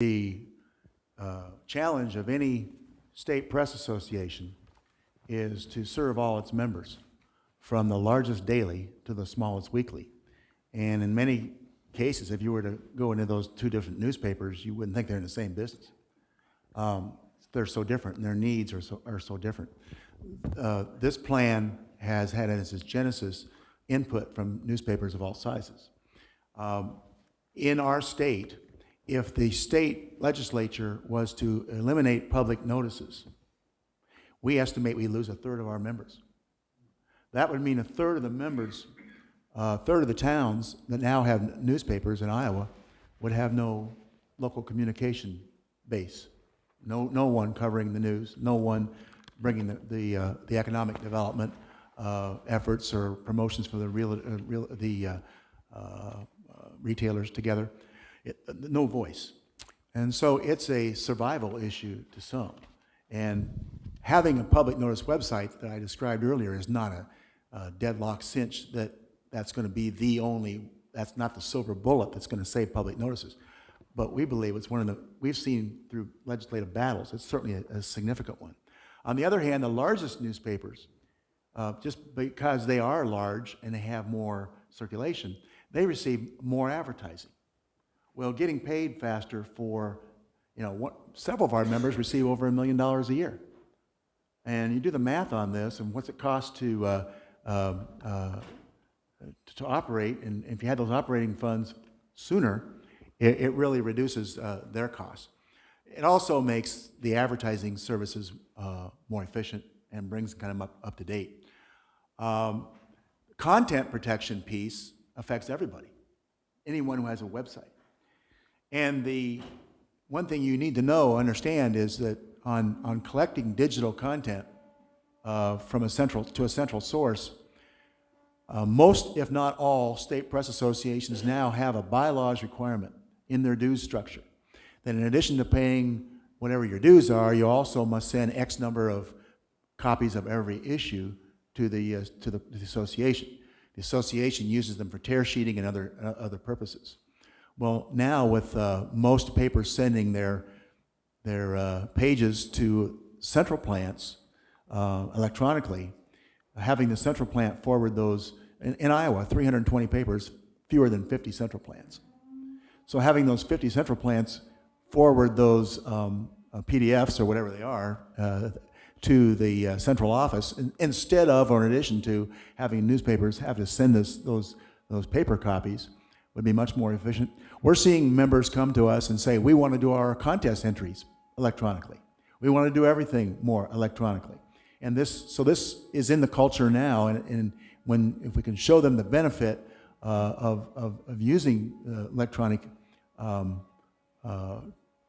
The challenge of any state press association is to serve all its members, from the largest daily to the smallest weekly. And in many cases, if you were to go into those two different newspapers, you wouldn't think they're in the same business. They're so different, and their needs are so different. This plan has had as its genesis input from newspapers of all sizes. In our state, if the state legislature was to eliminate public notices, we estimate we lose 1/3 of our members. That would mean 1/3 of the members, 1/3 of the towns that now have newspapers in Iowa would have no local communication base. No one covering the news, no one bringing the economic development efforts or promotions for the retailers together. No voice. And so it's a survival issue to some. And having a public notice website that I described earlier is not a deadlock cinch that's going to be the only, that's not the silver bullet that's going to save public notices. But we believe it's one of the, we've seen through legislative battles, it's certainly a significant one. On the other hand, the largest newspapers, just because they are large and they have more circulation, they receive more advertising. Well, getting paid faster for, several of our members receive over $1 million a year. And you do the math on this and what's it cost to operate, and if you had those operating funds sooner, it really reduces their costs. It also makes the advertising services more efficient and brings them up to date. Content protection piece affects everybody, anyone who has a website. And the one thing you need to understand is that on collecting digital content from a central source, most, if not all, state press associations now have a bylaws requirement in their dues structure that in addition to paying whatever your dues are, you also must send X number of copies of every issue to the association. The association uses them for tear sheeting and other purposes. Well, now with most papers sending their pages to central plants electronically, having the central plant forward those, in Iowa, 320 papers, fewer than 50 central plants. So having those 50 central plants forward those PDFs or whatever they are to the central office, instead of, or in addition to, having newspapers have to send us those paper copies, would be much more efficient. We're seeing members come to us and say, we want to do our contest entries electronically. We want to do everything more electronically. And this is in the culture now, and if we can show them the benefit of using electronic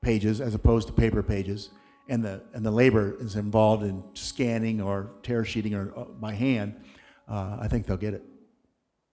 pages as opposed to paper pages, and the labor is involved in scanning or tear sheeting or by hand, I think they'll get it.